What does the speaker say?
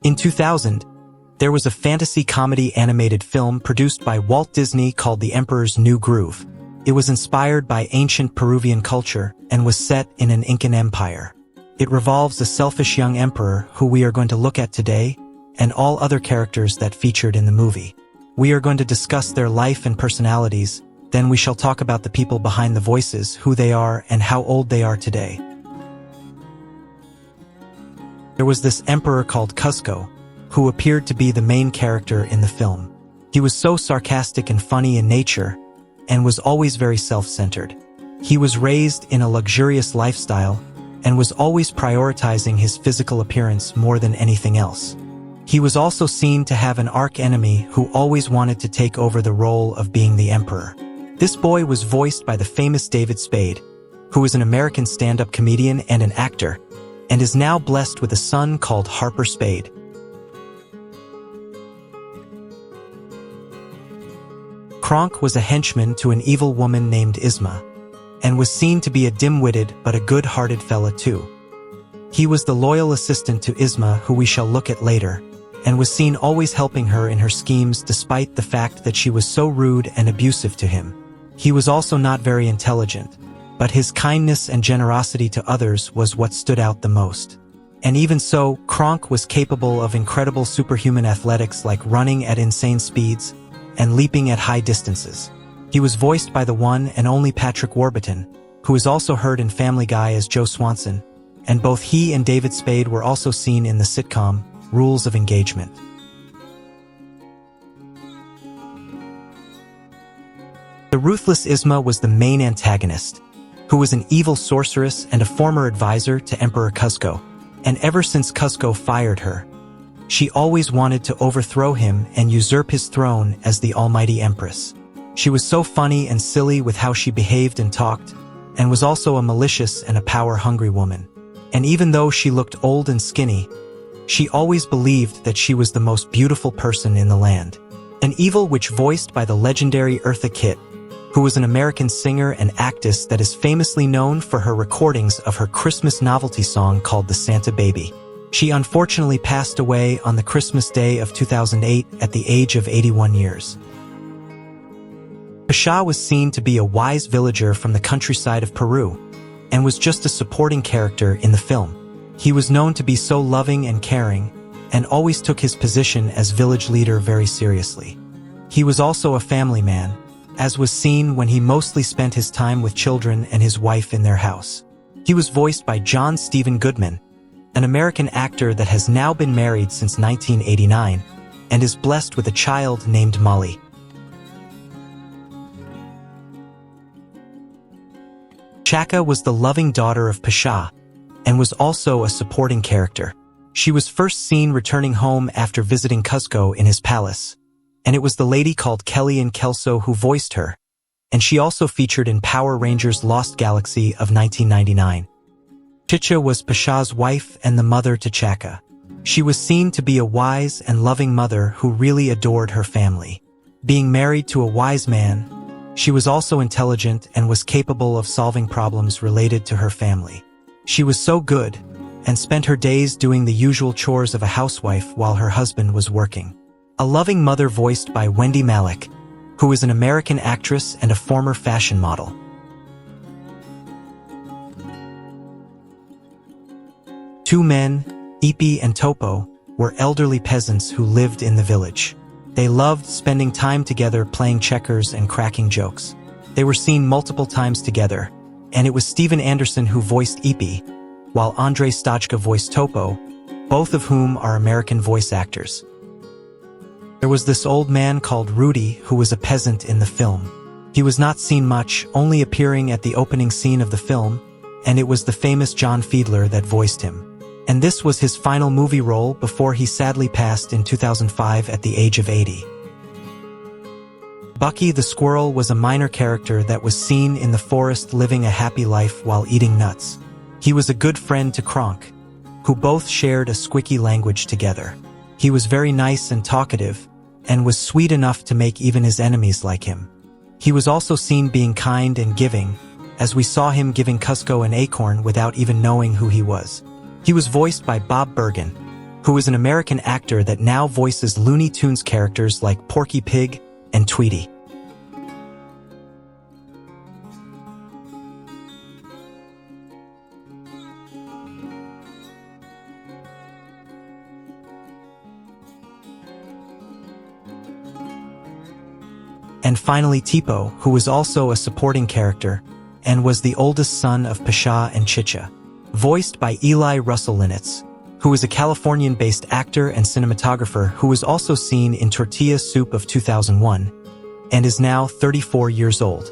In 2000, there was a fantasy comedy animated film produced by Walt Disney called The Emperor's New Groove. It was inspired by ancient Peruvian culture and was set in an Incan empire. It revolves a selfish young emperor who we are going to look at today, and all other characters that featured in the movie. We are going to discuss their life and personalities, then we shall talk about the people behind the voices, who they are and how old they are today. There was this emperor called Kuzco, who appeared to be the main character in the film. He was so sarcastic and funny in nature, and was always very self-centered. He was raised in a luxurious lifestyle, and was always prioritizing his physical appearance more than anything else. He was also seen to have an arch-enemy who always wanted to take over the role of being the emperor. This boy was voiced by the famous David Spade, who is an American stand-up comedian and an actor, and is now blessed with a son called Harper Spade. Kronk was a henchman to an evil woman named Isma, and was seen to be a dim-witted but a good-hearted fella too. He was the loyal assistant to Isma, who we shall look at later, and was seen always helping her in her schemes despite the fact that she was so rude and abusive to him. He was also not very intelligent, but his kindness and generosity to others was what stood out the most. And even so, Kronk was capable of incredible superhuman athletics like running at insane speeds and leaping at high distances. He was voiced by the one and only Patrick Warburton, who is also heard in Family Guy as Joe Swanson, and both he and David Spade were also seen in the sitcom Rules of Engagement. The ruthless Isma was the main antagonist, who was an evil sorceress and a former advisor to Emperor Kuzco, and ever since Kuzco fired her, she always wanted to overthrow him and usurp his throne as the Almighty Empress. She was so funny and silly with how she behaved and talked, and was also a malicious and a power-hungry woman. And even though she looked old and skinny, she always believed that she was the most beautiful person in the land. An evil witch voiced by the legendary Eartha Kitt, who was an American singer and actress that is famously known for her recordings of her Christmas novelty song called The Santa Baby. She unfortunately passed away on the Christmas day of 2008 at the age of 81 years. Chicha was seen to be a wise villager from the countryside of Peru, and was just a supporting character in the film. He was known to be so loving and caring, and always took his position as village leader very seriously. He was also a family man, as was seen when he mostly spent his time with children and his wife in their house. He was voiced by John Stephen Goodman, an American actor that has now been married since 1989, and is blessed with a child named Molly. Chicha was the loving daughter of Pasha, and was also a supporting character. She was first seen returning home after visiting Kuzco in his palace, and it was the lady called Kelly and Kelso who voiced her, and she also featured in Power Rangers Lost Galaxy of 1999. Chicha was Pasha's wife and the mother to Chicha. She was seen to be a wise and loving mother who really adored her family. Being married to a wise man, she was also intelligent and was capable of solving problems related to her family. She was so good, and spent her days doing the usual chores of a housewife while her husband was working. A loving mother voiced by Wendy Malick, who is an American actress and a former fashion model. Two men, Ipi and Topo, were elderly peasants who lived in the village. They loved spending time together playing checkers and cracking jokes. They were seen multiple times together, and it was Steven Anderson who voiced Ipi, while Andrei Stojka voiced Topo, both of whom are American voice actors. There was this old man called Rudy who was a peasant in the film. He was not seen much, only appearing at the opening scene of the film, and it was the famous John Fiedler that voiced him. And this was his final movie role before he sadly passed in 2005 at the age of 80. Bucky the squirrel was a minor character that was seen in the forest living a happy life while eating nuts. He was a good friend to Kronk, who both shared a squeaky language together. He was very nice and talkative, and was sweet enough to make even his enemies like him. He was also seen being kind and giving, as we saw him giving Kuzco an acorn without even knowing who he was. He was voiced by Bob Bergen, who is an American actor that now voices Looney Tunes characters like Porky Pig and Tweety. And finally Tipo, who was also a supporting character, and was the oldest son of Pasha and Chicha, voiced by Eli Russell Linitz, who is a Californian-based actor and cinematographer who was also seen in Tortilla Soup of 2001, and is now 34 years old.